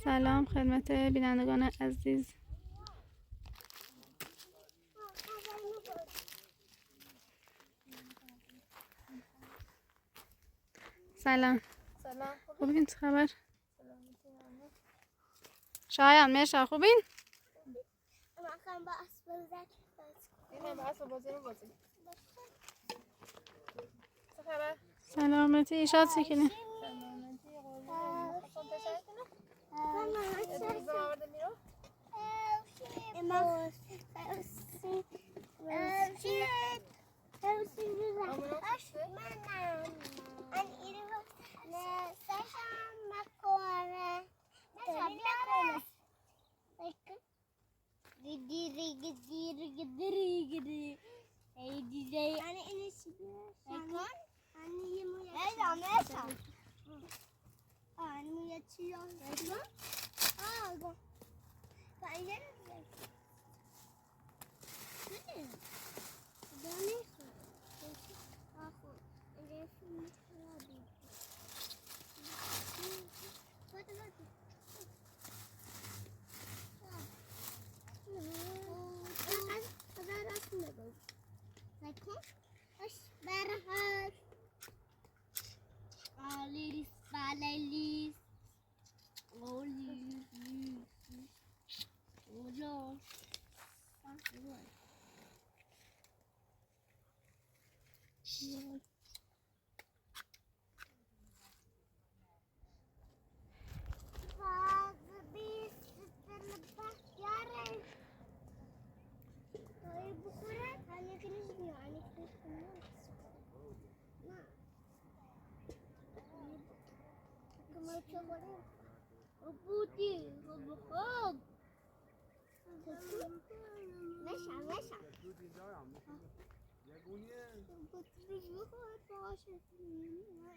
سلام خدمت بینندگان عزیز. سلام. سلام خوبین؟ چه خبر؟ شایان میشه خوبین؟ من با اسب اینه با اسب بازی چه خبر؟ سلامتی ایشاد سکنی. سلامتی قربون خودم تشکر آورده میرو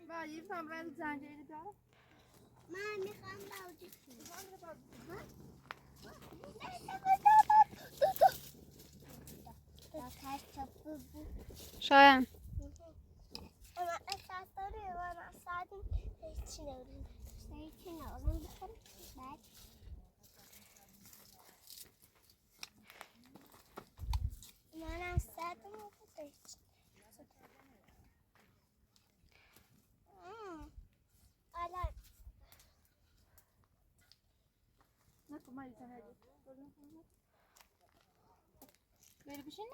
بعدی فهمرند زنجیری دارم من میخوام باوجی شایان نکن مایی تنه بری بشین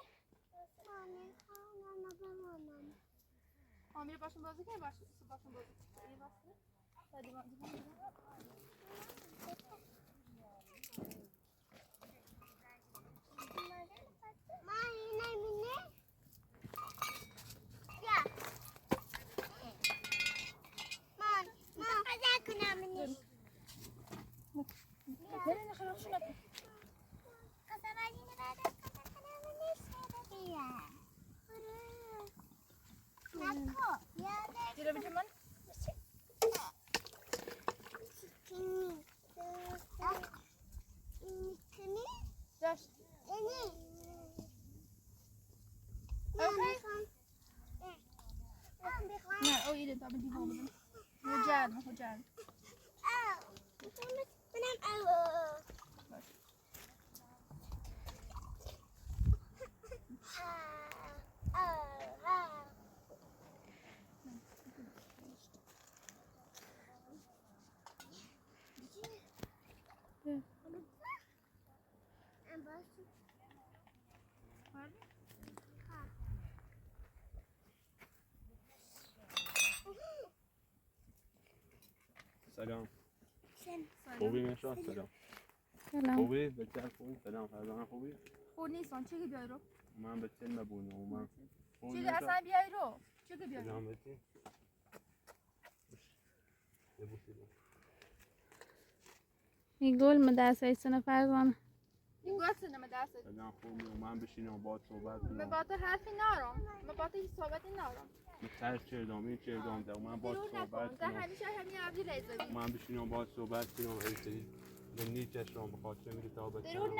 آمیر باشون بازی کنی باشون بازی کنی برین خلاص شو نکن دیره بجه من داشت نه او ایده تا بدی هم بدم هجان سلام خوبی میشا سلام سلام خوبی بچه خوبی سلام فرزانه خوبی خود نیستان چه که بیای رو من بچه نبونه و من خوبی چه اصلا بیای رو چه که بیای رو سلام بچه میگل مدرسه سنه فرزانه گوه سنم دست سلام خوبی و من بشینم با صحبت کنم من با تو حرفی نارم من با تو هیچ صحبتی نارم تر چردام ده من با صحبت ده کنم همیشه همین عبدی لیزه من بشینم با صحبت کنم ایسری دنی چشم بخاطر میگه تا بچه درون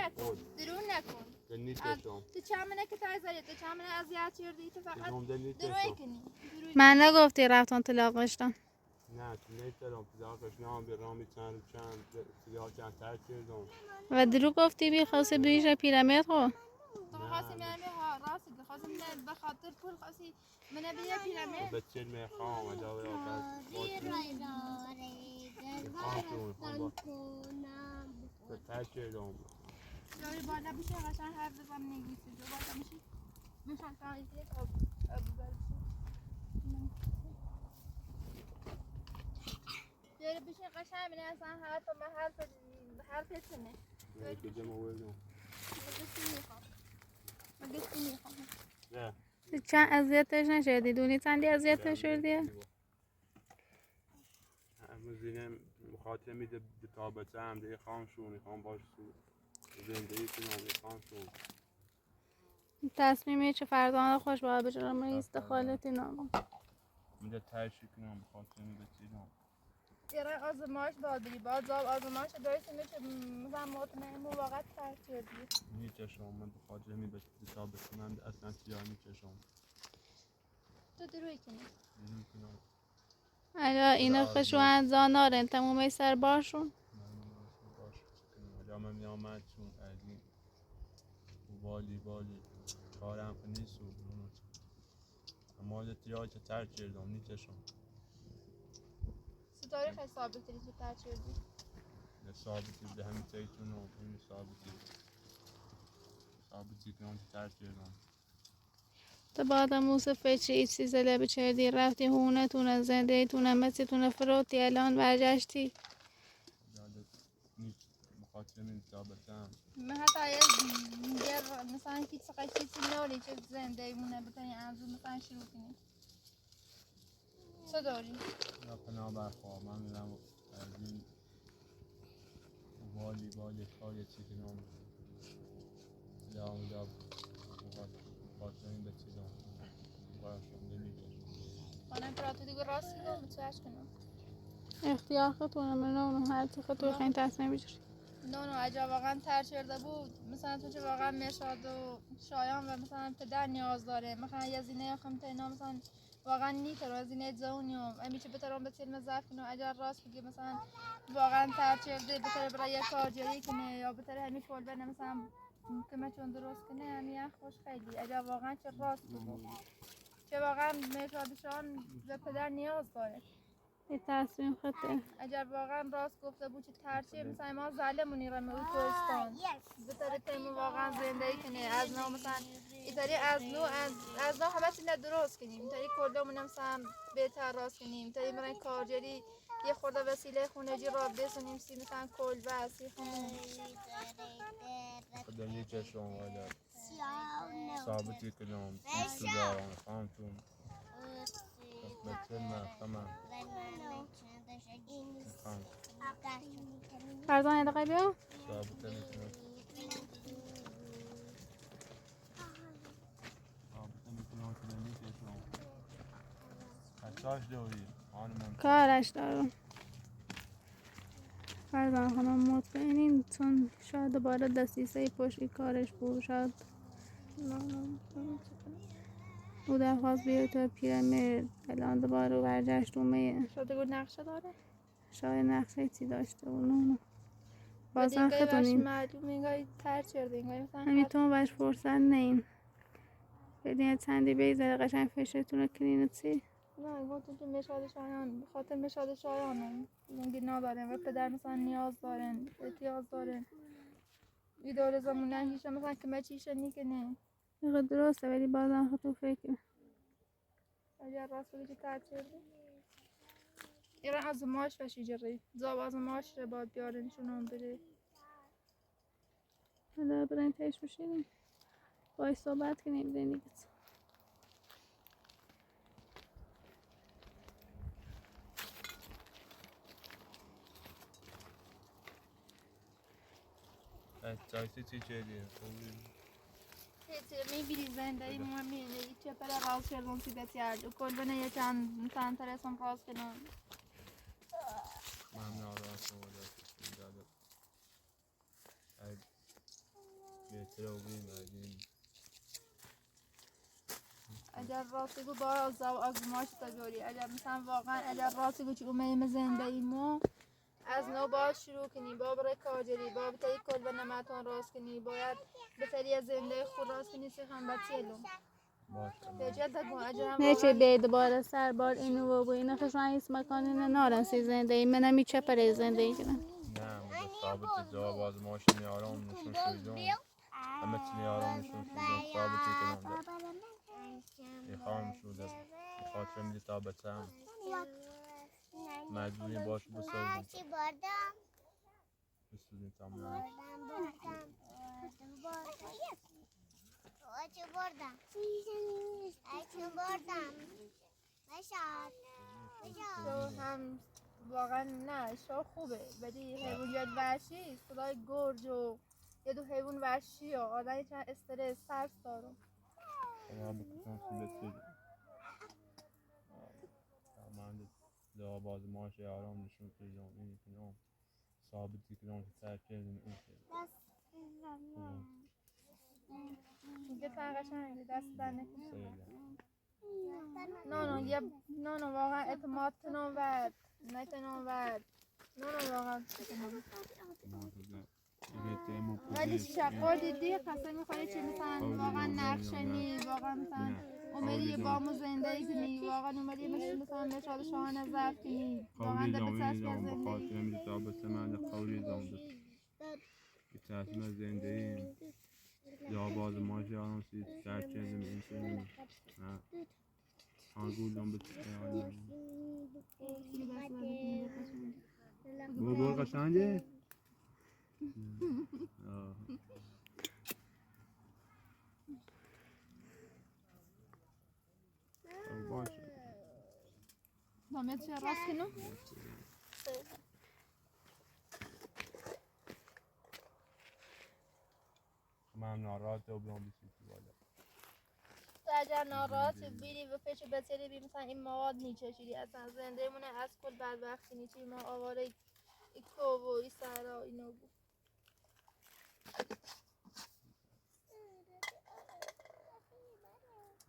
نکن دنی چشم تو چمنه که تایزاری تو چمنه اذیت کردی تو فقط دنی دروی چشم کنی من نگفتی رفتن طلاق داشتن نه نمیتونم پیداش نام بیارم چند سیاه چند تر کردم و درو گفتی بی خواستی بیشه پیرامید خو تو خواستیم یعنی ها راستی خواستیم نه به خاطر پول خواستی منه بیا پیرامید به چیل میخوام اجازه آکد به تر کردم جایی بالا بشه قشنگ حرف بزن نگیسی جو بالا میشی میشن تا ایزی آب برسی جایی بشه قشنگ منه اصلا حرف تنه کجا موردم مگسی میخوام نه چند اذیتش نشدی دونی چندی اذیتش شدیه همزینه مخاطره میده به تابته هم دیگه خامشون خام باش زندگی کنم خامشون تصمیمی چه فرزانه خوش باید بجرم رئیس دخالتی نامم میده ترشی کنم بخاطر میده چیزم یه آزمایش باید بری باید آزمایش درستی میشه مثلا مطمئن موقت تر کردی میچشم من بخاطر میده تابته من اصلا سیاه میچشم تو دروی کنی کنم الا اینا خشوان زانارن تمومه سر باشون باش کنم من میامد چون از این بالی کارم نیست و اما تیراج تر کردم میچشم ستاره خیلی ثابت تری تو تر کردی ثابتی به همین تیتون و این ثابتی کنم تر کردم تا بعد موسى فچی ایسی زله بچردی رفتی هونه تونه زنده تونه مسی تونه فروتی الان برگشتی یادت نیست بخاطر این ثابتم من حتی یه مثلا کیت سقای چیزی نوری که زنده مونه بتانی ارزو مثلا شروع کنی چه داری؟ یا پناه برخواه من میرم از این بالی کاری چی کنم یا اونجا بخاطر این به چیزم برشم نمیکشم خانه پراتو دیگه راستی گم متوجه کنم اختیار خودتونه من اونو هر چی خودتو خیلی تصمیم بگیری نه اجا واقعا تر کرده بود مثلا تو چه واقعا مشاد و شایان و مثلا پدر نیاز داره مثلا یه زینه خم اینا مثلا واقعا نیتر و زینه زونیوم امی چه بترم به تلم ضعف کنه اگر راست بگی مثلا واقعا تر کرده بتره برای یه کارجری کنه یا بتره همین کل بنه مثلا که من چون درست کنه همین خوش خیلی اگر واقعا چه راست بگو چه واقعا مشادشان به پدر نیاز داره یه تصمیم خودته اگر واقعا راست گفته بود چه ترچیه مثلا ما ظالمونی رو او کوهستان بطور تیمو واقعا زندگی کنی از نو مثلا ایتاری از نو همه چیز درست کنیم ایتاری کلمون مثلا بهتر راست کنیم ایتاری برای کارجری یه خورده وسیله خونجی را بسونیم سی مثلا کل بسی خونم خدا میکشم اگر ثابتی کنم تو دارم خامتون بچه مرخمم فرزان یه دقیقه بیا ثابته میکنم که نمیکشم خطاش دوری خانمان کارش دارم فرزان خانم مطمئنین چون شاید دوباره دستیسه پشتی کارش بود شاید او درخواست بیاد تا پیرامید الان دوباره برگشت اومه شده گود نقشه داره شاید نقشه چی داشته اونو بازم اینگاه باش خطونین معلوم اینگاه تر چرده اینگاه مثلا همیتون باش فرصت نین بدین چندی بیزه قشنگ فشتون رو کنین چی نه گفتم تو مشاد شایان بخاطر مشاد شایان زنگی ندارن و پدر مثلا نیاز دارن احتیاج دارن ایدار زمونه هیچ مثلا که مچیشه نیکنه اینقدر درسته ولی بازم خطون فکر اگر راست بگی که ترچه ایران از ماش بشی جری زاب از ماش رو باید بیارن شنون بره حالا برین پیش بشینیم باید صحبت کنیم برین دیگه جایسی چی چیدی؟ میبینی زنده ما میبینی چه پر راز کردن سیدت یاد و کل بنا یه چند ترسم راز کنن من ناراحت بودم داده بهتر و بیم اگر راستی بود باز آزمایش تجاری اگر مثلا واقعا اگر راستی بود که اومدیم زنده ایمو از نو باید شروع کنی با برای کاجری با بتایی کل به نمتون راست کنی باید بتایی از زنده خود راست کنی سیخم بچیلو بجد دگو اجرم نه چه واقعا بید بار سر بار اینو و اینو خشن هیچ مکانی نارن سی زنده ای منم چه پره زنده ای کنم نه مگه ثابت جواب آزمایش میارم نشون شدم همه چی میارم نشون شدم ثابتی کنم میخوام شده خاطر میدی تا بچم مجبوری باش بسازم بسازیم تمام شو هم واقعا نه شو خوبه ولی حیوانات وحشی صدای گرج و یه دو حیوان وحشی و آدم چند استرس ترس دارم تمام بکنم سلسل تمام جواب آزمایش آرام نشون شدم این کنم ثابتی کنم که ترک کردیم این میگه فقط قشنگه دست در نکنه خیلی نه واقعا اعتماد کنم ورد نکنم ورد نه واقعا ولی شقا دیدی قسم میخوری چی مثلا واقعا نقشنی واقعا مثلا اومدی با مو زندگی کنی واقعا اومدی مثلا مشاد شاه نظر کنی واقعا در بچسب از زندگی بخاطر میدی تا بسمن قولی دام که تصمیم از زندگی جواب آزمایش آرام سی ترک کردیم این کنیم آنگول به بابا قشنگه باشه دامت چه راست کنم من ناراحت و بیام بیسیتی بالا تو اگر ناراحت بیری و پیش بسیاری بی مثلا این مواد نیچشیدی اصلا زنده مونه از کل بدبختی نیچی ما آواره ایکو و ای سهرا اینو بود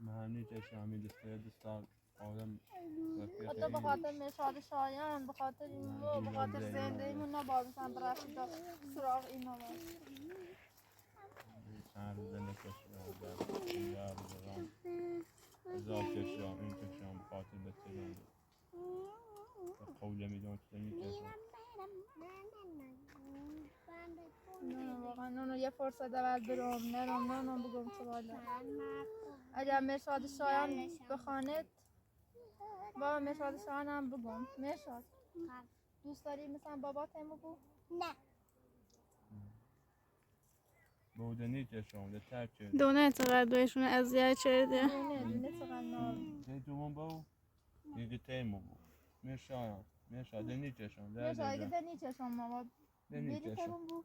من نیچه همین دستار آدم حتی به خاطر مشاد شایان به خاطر این و به خاطر زنده ایمون نباید مثلا برفت دا سراغ این نباید چند روزه نکشیدم در روزم ازا کشیدم این کشیدم خاطر بسیارم قوله میدونم چطور میکشم نه واقعا نه یه فرصت اول برم نرم بگم چه بالا اگر مشاد شایان بخواند بابا مشاد شایان هم بگم مشاد دوست داری مثلا بابا تیمو بو؟ نه بوده نیکشم ده ترک کرده دونه چقدر دویشون اذیت کرده دونه چقدر نام ده دوم بو دیگه تیمو بو میشایم ده نیکشم مشاد اگه ده نیچشم بابا ده بیلی نیکشم تیمو بو؟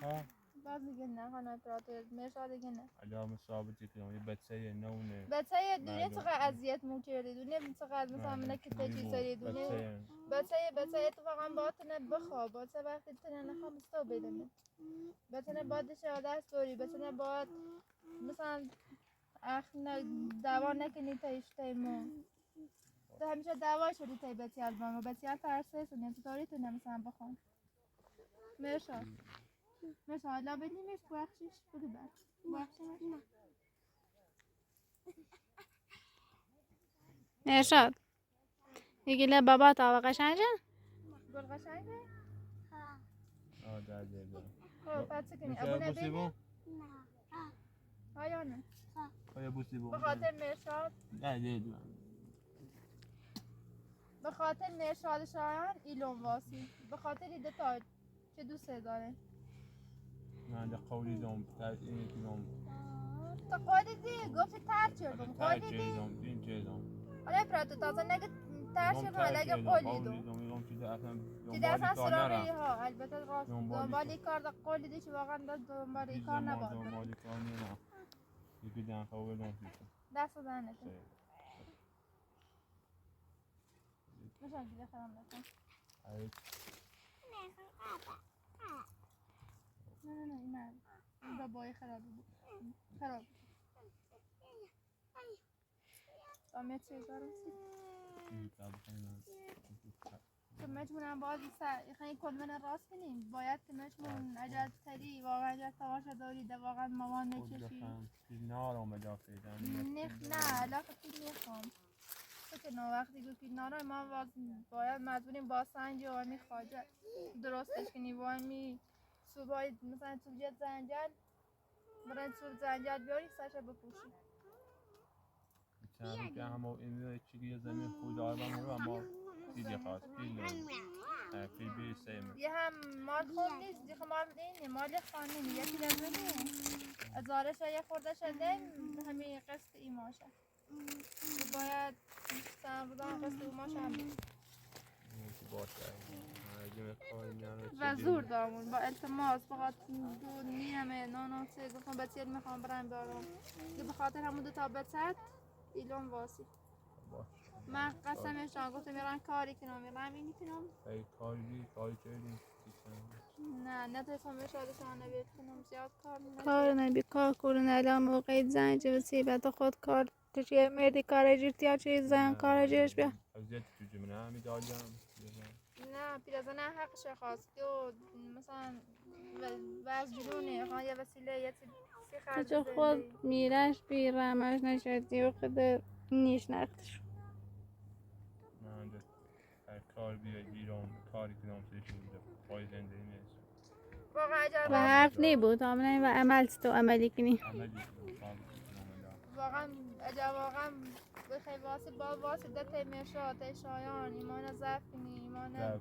ها باز دیگه نه خانه پراتر مشاد دیگه نه علامه ثابتی کنم یه بچه نونه بچه دونه چقدر اذیت مو کرده دونه چقدر مثلا منک تجی سری دونه بچه اتفاقا باطنه بخواب بچه وقتی تنه نخواب استو بدونه بچه بادش دست دوری بچه باد مثلا دوا نکنی تایش تیمو تو همیشه دوا شدی تای بچیال بانو بچیال ترسه سونی تو داری تو نمیسان بخون مرشاد لا بدیمش بخشیش بگو بخشیش مرشاد میگی بابا تا قشنگه گل قشنگه؟ در دیگه خب پس کنی میشه ابو بوسی بو؟ نبینه؟ آیا نه؟ آیا بوسی بو؟ به خاطر مرشاد نه دیگه به خاطر مرشاد شایان ایلون واسی به خاطر ایده تا چه دوست داره من ده قولی دام این کنم تا قاعده دی گفتی تر چردم قاعده دی این چیزم آره پرات تازه نگه تر شدم اگه قولی دو دیده اصلا سراغی ها البته راست دنبالی کار دا قولی دی چه واقعا دنبالی کار نباد دنبالی کار نه یکی دن خواه بدون دست دهن نکن میشن دیده خرام نکن نه این من این بابای خرابی بود خراب دامه چه دارم این کتاب خیلی که مجموعاً باز خیلی کلمه راست کنیم باید که مجموعاً عجل تری واقعا عجل تماشا داری ده واقعا مامان نچشی پیلنار آمده فیدن نه علاقه پیل نخوام تو که نه وقتی گو پیل نارای ما باید مجبوریم با سنج و همی خواجه درستش کنیم و همی صبحای مثلا صبحیت زنجل برای صبح زنجل بیاری سرش بپوشی چند که همه این چیزی زمین خود آرمان رو اما پیل خواست پیل بی سیم یه هم مال خود نیست دیگه مال اینه مال خانه یکی لازمه ازارش یه خورده شده همین قسط ایماشه باید چند روزان قسط ایماشه هم و زور دامون با التماس بخاطر دو نیمه نانو سه گفتم بسیار میخوام برم دارم که بخاطر همون دو تا بسد ایلون واسی من قسمشان گفتم میرم کاری کنم میرم اینی کنم کاری کردیم نه تسمه شادشان نبید کنم زیاد کار نبی کار کنن الان موقع زنج بسی بعد خود کار چه مردی کار جرتی یا چه زن کار جرش بیا ازیت تو جمعه همی دادم نه پیرزنه حقش خواست و مثلا وز جلونه خواهد یه وسیله یه سی خرد تو خود میرش بی رمش نشدی و خود نیش نختش من کار بیای بیرون کاری کنم سیشون پای زندگی نیست و حرف نبود آمنه و عمل تو عملی کنی واقعا واقعا بخیر واسه با واسه دته میشات شایان ایمان ضعف کنی ایمان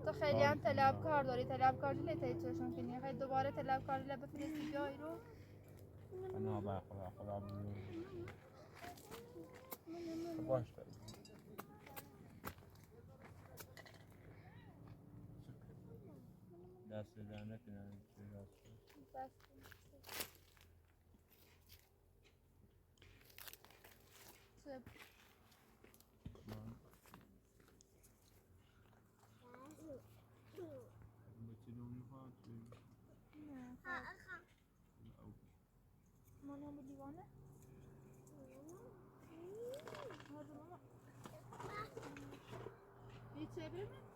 تو خیلی هم طلبکار داری طلبکار جلی تیچشون کنی خیلی دوباره طلبکاری لب بفرستی بیایی رو نه با خدا باش دست در نکنن مانم بود دیوانه هر رومه چه بریم